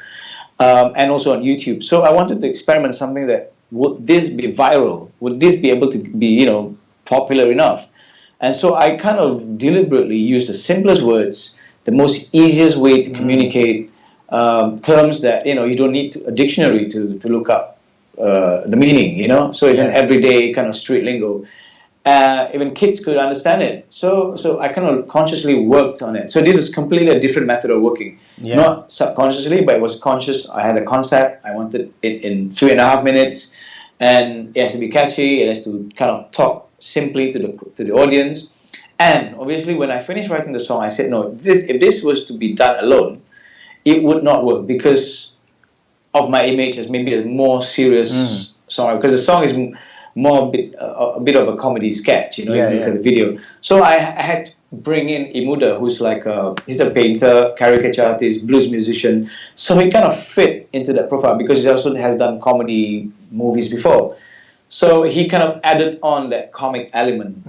Speaker 3: and also on YouTube. So I wanted to experiment something that, would this be viral? Would this be able to be, popular enough? And so I kind of deliberately used the simplest words, the most easiest way to communicate terms that, you don't need a dictionary to look up the meaning, So it's an everyday kind of street lingo. Even kids could understand it. So I kind of consciously worked on it. So this is completely a different method of working. Yeah. Not subconsciously, but it was conscious. I had a concept. I wanted it in 3.5 minutes, and it has to be catchy. It has to kind of talk simply to the audience. And obviously, when I finished writing the song, I said, no, if this was to be done alone, it would not work, because of my image as maybe a more serious song. Because the song is more a bit of a comedy sketch, you look at the video. So I had to bring in Imuda, who's he's a painter, caricature artist, blues musician. So he kind of fit into that profile, because he also has done comedy movies before. So he kind of added on that comic element,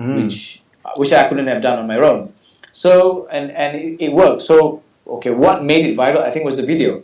Speaker 3: which I couldn't have done on my own. So and it worked. So what made it viral? I think was the video.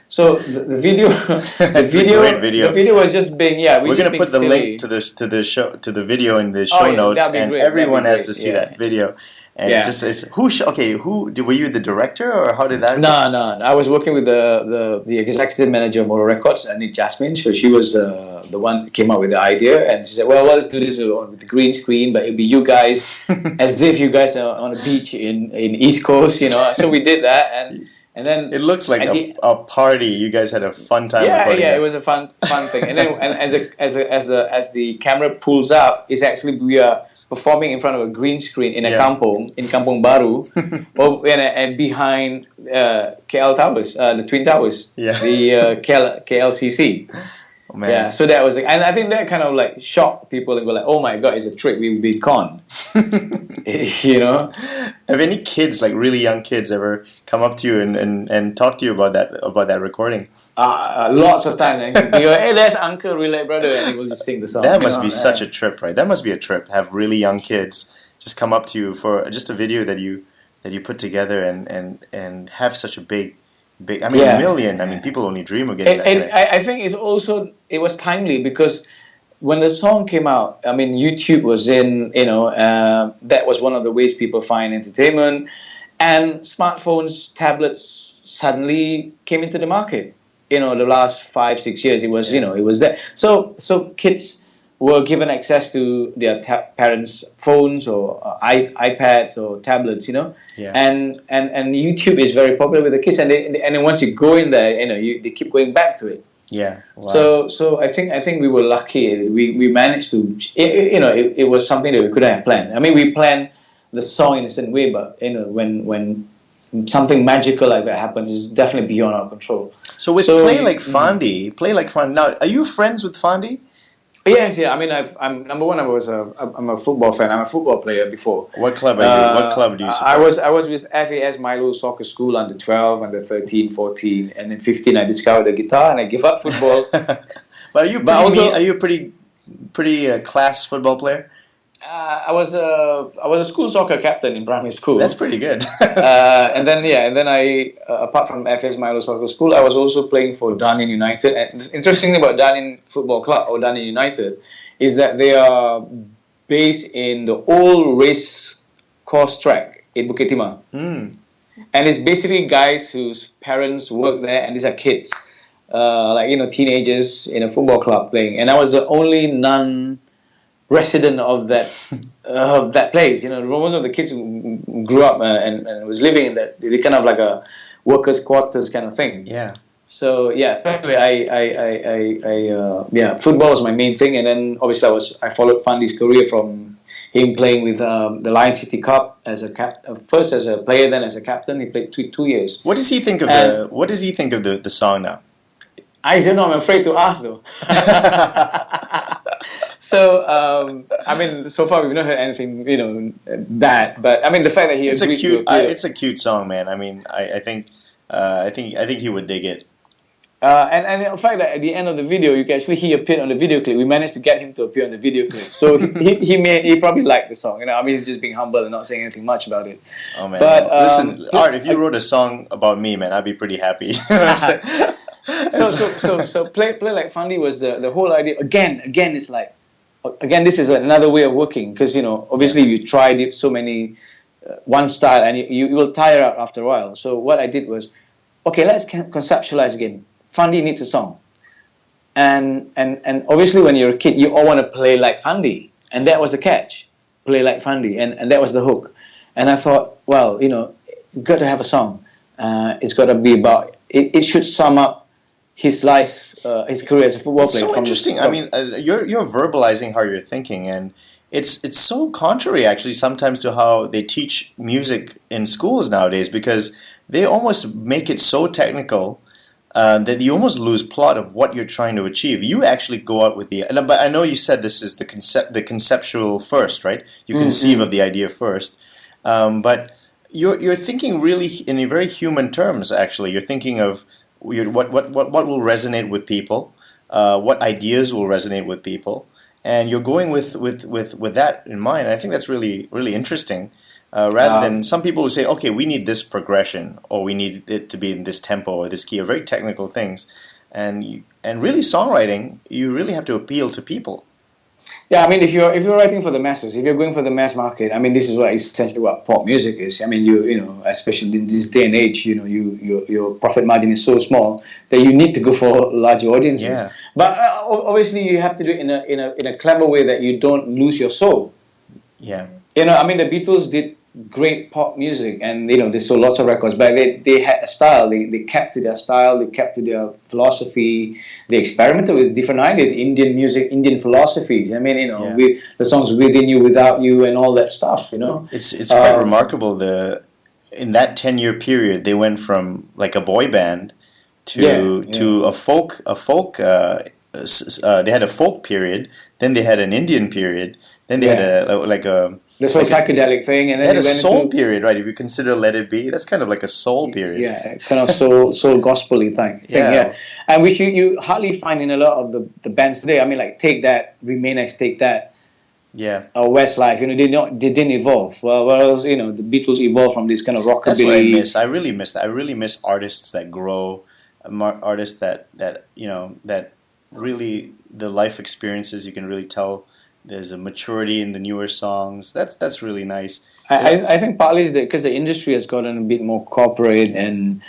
Speaker 3: So the video,
Speaker 1: great video.
Speaker 3: The video was just being
Speaker 1: We're gonna put the link to the video in the show notes, and great. Everyone has to see that video. And it's who were you the director, or how did that?
Speaker 3: No. I was working with the executive manager of Moro Records, Nick Jasmine. So she was the one that came up with the idea, and she said, "Well, let's do this with the green screen, but it'll be you guys, as if you guys are on a beach in East Coast, So we did that, and then
Speaker 1: it looks like a party. You guys had a fun time.
Speaker 3: It was a fun thing. And then as the camera pulls up, it's actually we are performing in front of a green screen in a kampong, in Kampong Baru, and behind KL Towers, the Twin Towers, the KLCC. Oh, man. Yeah, so that was and I think that kind of shocked people and go like, oh my god, it's a trick, we've been conned.
Speaker 1: Have any kids, really young kids, ever come up to you and talk to you about that recording?
Speaker 3: Lots of times. And they go, hey, there's Uncle Rilek Brader, and he will just sing the song.
Speaker 1: That must be such a trip, right? That must be a trip. Have really young kids just come up to you for just a video that you put together and have such a big. $1 million. People only dream of getting that.
Speaker 3: And I think it was timely, because when the song came out, YouTube was in, that was one of the ways people find entertainment, and smartphones, tablets suddenly came into the market. The last 5-6 years, it was it was there. So kids were given access to their parents' phones or iPads or tablets, and YouTube is very popular with the kids, and then once you go in there, they keep going back to it.
Speaker 1: Yeah. Wow.
Speaker 3: So I think we were lucky. We managed to, it was something that we couldn't have planned. We planned the song in a certain way, but when something magical like that happens, it's definitely beyond our control.
Speaker 1: So with Like Fandi, now, are you friends with Fandi?
Speaker 3: Yes, yeah. I'm number one. I'm a football fan. I'm a football player before.
Speaker 1: What club are you? What club do you support?
Speaker 3: I was with FAS Milo Soccer School under 12, under 13, 14, and then 15. I discovered the guitar and I gave up football.
Speaker 1: But are you a pretty class football player?
Speaker 3: I was a school soccer captain in primary school.
Speaker 1: That's pretty good.
Speaker 3: and then I apart from FS Milo Soccer School, I was also playing for Darnin United. And the interesting thing about Darnin Football Club or Darnin United is that they are based in the old race course track in Bukit Timah. And it's basically guys whose parents work there, and these are kids, teenagers in a football club playing. And I was the only resident of that place. Most of the kids grew up and was living in that. They kind of like a workers' quarters kind of thing.
Speaker 1: Yeah.
Speaker 3: So anyway, football was my main thing, and then obviously I followed Fandi's career from him playing with the Lion City Cup as first as a player, then as a captain. He played 2 years.
Speaker 1: What does he think of the song now?
Speaker 3: I don't know. I'm afraid to ask though. So, I mean, so far we've not heard anything, bad. But I mean, the fact that
Speaker 1: it's
Speaker 3: agreed to appear,
Speaker 1: it's a cute song, man. I mean, I think he would dig it.
Speaker 3: and the fact that at the end of the video, you can actually he appeared on the video clip. We managed to get him to appear on the video clip, so he probably liked the song. I mean, he's just being humble and not saying anything much about it.
Speaker 1: Oh man,
Speaker 3: but
Speaker 1: listen, Art, if you wrote a song about me, man, I'd be pretty happy.
Speaker 3: So play Like Fandi was the whole idea. Again, it's like, again, this is another way of working, because obviously you tried it so many one style, and you will tire out after a while. So what I did was, okay, let's conceptualize again. Fandi needs a song, and obviously when you're a kid, you all want to play like Fandi, and that was the catch, play like Fandi, and that was the hook. And I thought, well, you've got to have a song. It's got to be about. It should sum up his life, his career as a football player.
Speaker 1: It's so interesting. I mean, you're verbalizing how you're thinking, and it's so contrary actually sometimes to how they teach music in schools nowadays, because they almost make it so technical that you almost lose plot of what you're trying to achieve. You actually go out with but I know you said this is the conceptual first, right? You conceive of the idea first, but you're thinking really in a very human terms. Actually, you're thinking of what will resonate with people, what ideas will resonate with people, and you're going with that in mind. I think that's really really interesting. Rather than some people who say, okay, we need this progression, or we need it to be in this tempo or this key, or very technical things, and really songwriting, you really have to appeal to people.
Speaker 3: Yeah, I mean, if you're writing for the masses, if you're going for the mass market, I mean, this is essentially what pop music is. I mean, especially in this day and age, your profit margin is so small that you need to go for larger audiences.
Speaker 1: Yeah.
Speaker 3: But obviously, you have to do it in a clever way that you don't lose your soul.
Speaker 1: Yeah.
Speaker 3: I mean, the Beatles did great pop music, and they sold lots of records, but they had a style. They kept to their style, they kept to their philosophy, they experimented with different ideas, Indian music, Indian philosophies. I mean, with the songs Within You, Without You, and all that stuff.
Speaker 1: It's quite remarkable. In that 10-year period, they went from like a boy band to a folk. They had a folk period, then they had an Indian period, then they had a
Speaker 3: this whole psychedelic thing, and then
Speaker 1: they had a soul period, right? If you consider Let It Be, that's kind of like a soul period.
Speaker 3: Yeah, kind of soul gospel-y thing. Yeah. And which you hardly find in a lot of the bands today. I mean, like Take That, Remain X, Take That.
Speaker 1: Yeah.
Speaker 3: Or Westlife, they didn't evolve. Well, the Beatles evolved from this kind of rockabilly.
Speaker 1: That's what I miss. I really miss that. I really miss artists that grow, artists that really the life experiences you can really tell. There's a maturity in the newer songs. That's really nice.
Speaker 3: I think partly is because the industry has gotten a bit more corporate and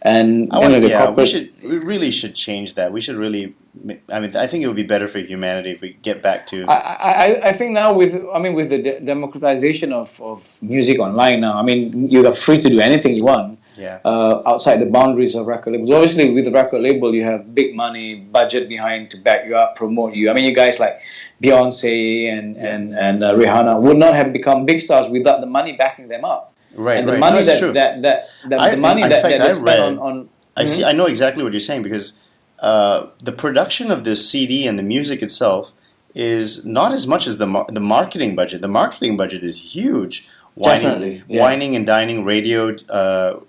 Speaker 1: we really should change that. We should really. I mean, I think it would be better for humanity if we get back to.
Speaker 3: I think now with the democratization of music online now. I mean, you are free to do anything you want.
Speaker 1: Yeah.
Speaker 3: Outside the boundaries of record labels. Obviously, with the record label, you have big money, budget behind to back you up, promote you. I mean, you guys like Beyonce and Rihanna would not have become big stars without the money backing them up.
Speaker 1: Right,
Speaker 3: and the
Speaker 1: right.
Speaker 3: money
Speaker 1: no,
Speaker 3: the money that they spend on.
Speaker 1: I know exactly what you're saying, because the production of this CD and the music itself is not as much as the marketing budget. The marketing budget is huge. Whining and dining radio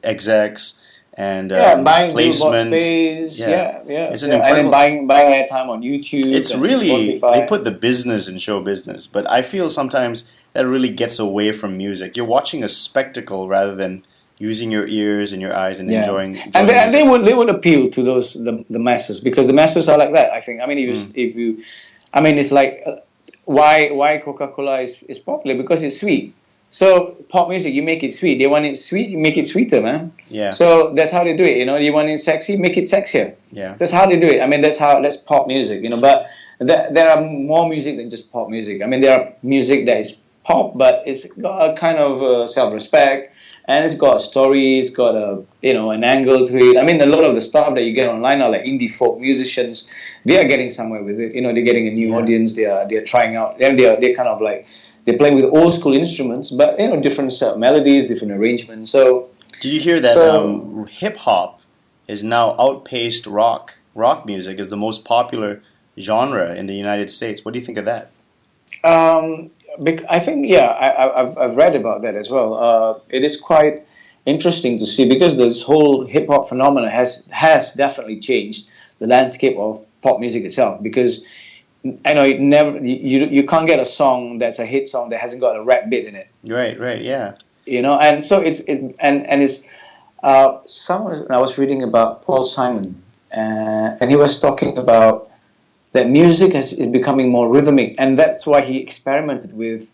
Speaker 1: execs and
Speaker 3: buying
Speaker 1: placements.
Speaker 3: Space. Yeah.
Speaker 1: It's an incredible.
Speaker 3: And then buying airtime on YouTube.
Speaker 1: It's really
Speaker 3: Spotify.
Speaker 1: They put the business in show business, but I feel sometimes that really gets away from music. You're watching a spectacle rather than using your ears and your eyes and enjoying.
Speaker 3: And they would appeal to the masses, because the masses are like that. I think. I mean, if you, I mean, it's like why Coca-Cola is popular, because it's sweet. So pop music, you make it sweet. They want it sweet, you make it sweeter, man.
Speaker 1: Yeah.
Speaker 3: So that's how they do it. You want it sexy, make it sexier.
Speaker 1: Yeah.
Speaker 3: So that's how they do it. I mean, that's pop music. But there are more music than just pop music. I mean, there are music that is pop, but it's got a kind of self-respect, and it's got a story. It's got an angle to it. I mean, a lot of the stuff that you get online are like indie folk musicians. They are getting somewhere with it. They're getting a new audience. They're trying out. They're kind of like. They play with old school instruments, but different melodies, different arrangements. So,
Speaker 1: did you hear that hip hop is now outpaced rock? Rock music is the most popular genre in the United States. What do you think of that?
Speaker 3: I think, yeah, I've read about that as well. It is quite interesting to see because this whole hip hop phenomenon has definitely changed the landscape of pop music itself. Because I know you can't get a song that's a hit song that hasn't got a rap bit in it.
Speaker 1: Right, yeah.
Speaker 3: And so it's someone I was reading about Paul Simon, and he was talking about that music is becoming more rhythmic, and that's why he experimented with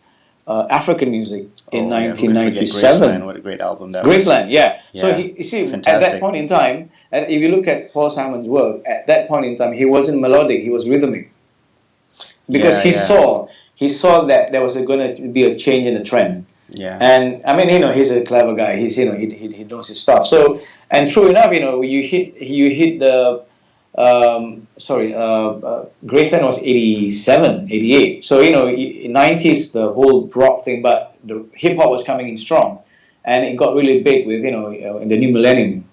Speaker 3: African music in 1997.
Speaker 1: Graceland, what a great album that was.
Speaker 3: Graceland, yeah. So you see,
Speaker 1: fantastic.
Speaker 3: at that point in time, and if you look at Paul Simon's work, at that point in time, he wasn't melodic; he was rhythmic, because he saw that there was going to be a change in the trend.
Speaker 1: Yeah.
Speaker 3: And I mean, he's a clever guy. He's he knows his stuff. So, and true enough, you hit the Graceland was 87, 88. So, in 90s, the whole rock thing, but the hip hop was coming in strong. And it got really big with, in the new millennium.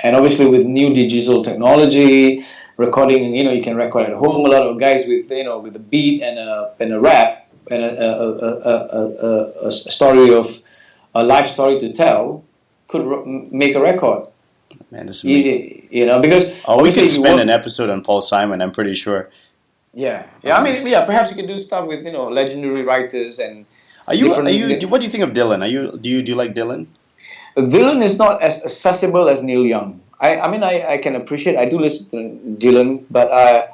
Speaker 3: And obviously with new digital technology, recording, you can record at home. A lot of guys with a beat and a rap and a story of a life story to tell could make a record.
Speaker 1: Man, this is
Speaker 3: easy, because
Speaker 1: we could spend an episode on Paul Simon. I'm pretty sure.
Speaker 3: Yeah. I mean, perhaps you could do stuff with legendary writers and.
Speaker 1: What do you think of Dylan? Do you like Dylan?
Speaker 3: Dylan is not as accessible as Neil Young. I can appreciate. I do listen to Dylan, but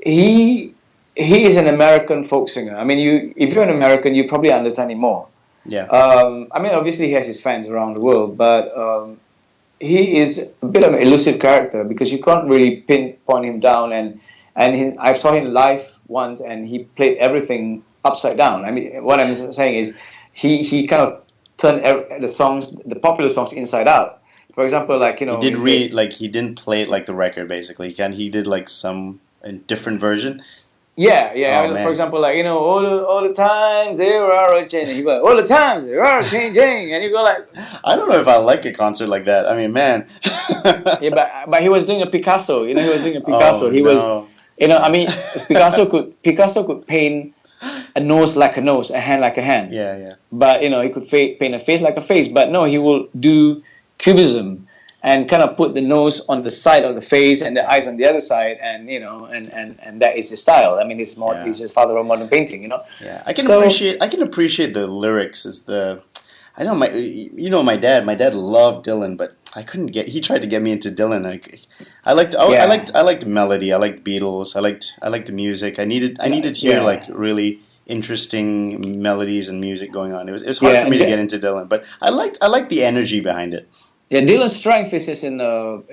Speaker 3: he is an American folk singer. I mean, if you're an American, you probably understand him more.
Speaker 1: Yeah.
Speaker 3: Obviously he has his fans around the world, but he is a bit of an elusive character because you can't really pinpoint him down. I saw him live once, and he played everything upside down. I mean, what I'm saying is he kind of turned the popular songs inside out. For example,
Speaker 1: he didn't play it like the record. Basically, he did like some different version.
Speaker 3: Yeah. For example, all the times they are changing. He goes, all the times they are changing, and you go like.
Speaker 1: I don't know if I like a concert like that. I mean, man.
Speaker 3: Yeah, but he was doing a Picasso. He was doing a Picasso. Was, I mean, Picasso could paint a nose like a nose, a hand like a hand.
Speaker 1: Yeah.
Speaker 3: But he could paint a face like a face. But no, he will do cubism and kind of put the nose on the side of the face and the eyes on the other side, and and that is his style. I mean, he's his father of modern painting.
Speaker 1: Yeah, I can appreciate the lyrics. I know my dad. My dad loved Dylan, but I couldn't get. He tried to get me into Dylan. I liked melody. I liked Beatles. I liked the music. I needed to hear like really interesting melodies and music going on. It was hard for me to get into Dylan, but I liked the energy behind it.
Speaker 3: Yeah, Dylan's strength is in the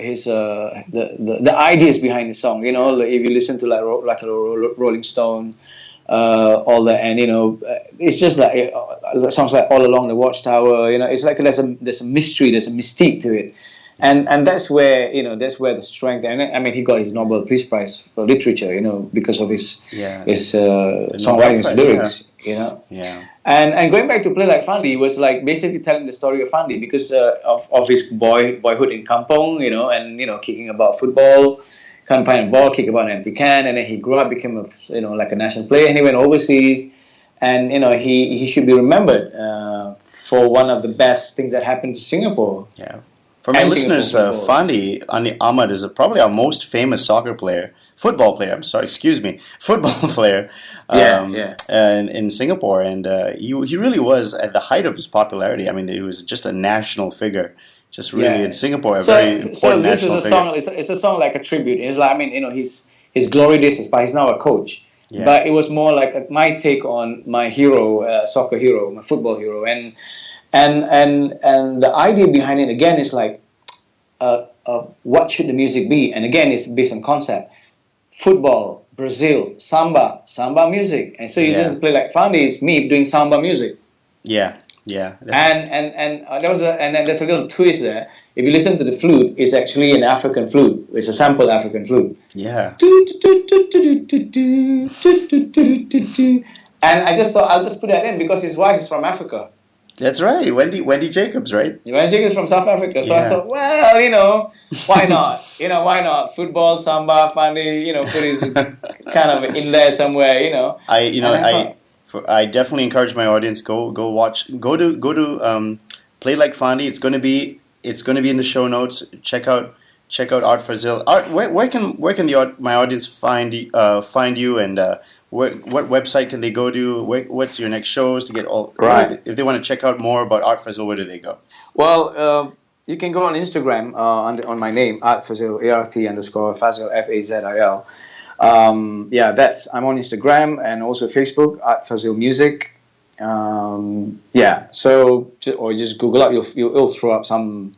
Speaker 3: ideas behind the song. If you listen to like a Rolling Stone, all that, and it's just like songs like All Along the Watchtower. It's like there's a mystery, there's a mystique to it, and that's where the strength. And I mean, he got his Nobel Peace Prize for literature, because of his songwriting lyrics.
Speaker 1: Yeah.
Speaker 3: And going back to Play Like Fandi was like basically telling the story of Fandi because of his boyhood in Kampong, and kicking about football, can't find a ball, kick about an empty can, and then he grew up, became like a national player, and he went overseas, and he should be remembered for one of the best things that happened to Singapore.
Speaker 1: Yeah. For my listeners, Fandi Ahmad is probably our most famous football player in Singapore, and he really was at the height of his popularity. I mean, he was just a national figure, just really in Singapore, a very important national figure.
Speaker 3: It's a song like a tribute. It's like, I mean, his glory days, but he's now a coach. Yeah. But it was more like my take on my hero, soccer hero, my football hero, and the idea behind it again is like, what should the music be? And again, it's based on concept. Football, Brazil, samba music, and so you didn't play like Fandi. It's me doing samba music.
Speaker 1: Yeah.
Speaker 3: And then there's a little twist there. If you listen to the flute, it's actually an African flute. It's a sampled African flute.
Speaker 1: Yeah.
Speaker 3: And I just thought I'll just put that in because his wife is from Africa.
Speaker 1: That's right, Wendy Jacobs, right?
Speaker 3: Wendy Jacobs from South Africa. So I thought, well, why not? Why not? Football, samba, Fandi, put his kind of in there somewhere,
Speaker 1: I definitely encourage my audience go watch go to Play Like Fandi. It's going to be in the show notes. Check out Art Fazil. Art, where can my audience find you and what website can they go to? What's your next shows to get all
Speaker 3: right?
Speaker 1: If they want to check out more about Art Fazil, where do they go?
Speaker 3: Well, you can go on Instagram on my name, Art Fazil, ART_Fazil, FAZIL. I'm on Instagram and also Facebook, Art Fazil Music. Or just Google up. You'll throw up some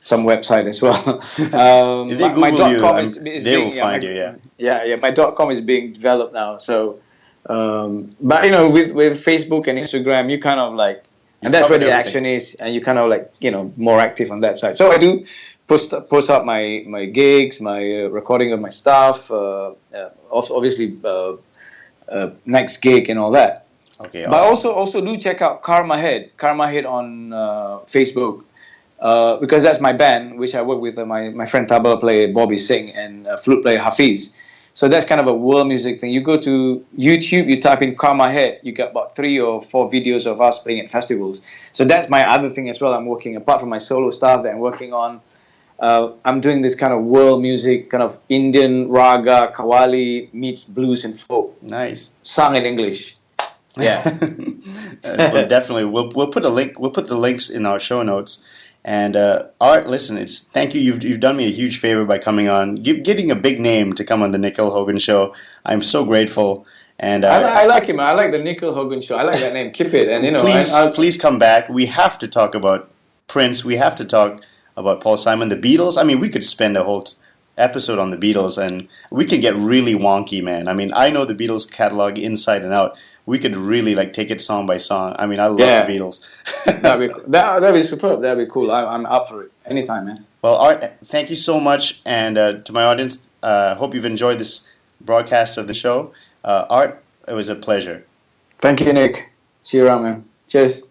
Speaker 3: website as well.
Speaker 1: If they
Speaker 3: my
Speaker 1: Google
Speaker 3: .com
Speaker 1: you, they will find you. Yeah.
Speaker 3: My .com is being developed now. So, but with Facebook and Instagram, you kind of like, and that's where the action is, and you kind of like more active on that side. So I do post up my gigs, my recording of my stuff, obviously next gig and all that.
Speaker 1: Okay,
Speaker 3: awesome. But also do check out Karma Head on Facebook, because that's my band, which I work with my friend tabla player Bobby Singh and flute player Hafiz. So that's kind of a world music thing. You go to YouTube, you type in Karma Head, you get about 3 or 4 videos of us playing at festivals. So that's my other thing as well. I'm working, apart from my solo stuff that I'm working on, I'm doing this kind of world music, kind of Indian raga, Qawwali meets blues and folk.
Speaker 1: Nice.
Speaker 3: Sung in English. Yeah.
Speaker 1: But definitely, we'll put a link. We'll put the links in our show notes. And Art, listen, thank you. You've done me a huge favor by coming on, getting a big name to come on the Nikhil Hogan show. I'm so grateful. And
Speaker 3: I like him. I like the Nikhil Hogan show. I like that name. Keep it. And
Speaker 1: please come back. We have to talk about Prince. We have to talk about Paul Simon, the Beatles. I mean, we could spend a whole episode on the Beatles, and we can get really wonky, man. I mean, I know the Beatles catalog inside and out. We could really take it song by song. I mean, I love the Beatles.
Speaker 3: that'd be superb. That'd be cool. I'm up for it anytime, man.
Speaker 1: Well, Art, thank you so much, and to my audience, hope you've enjoyed this broadcast of the show. Art, it was a pleasure.
Speaker 3: Thank you, Nick. See you around, man. Cheers.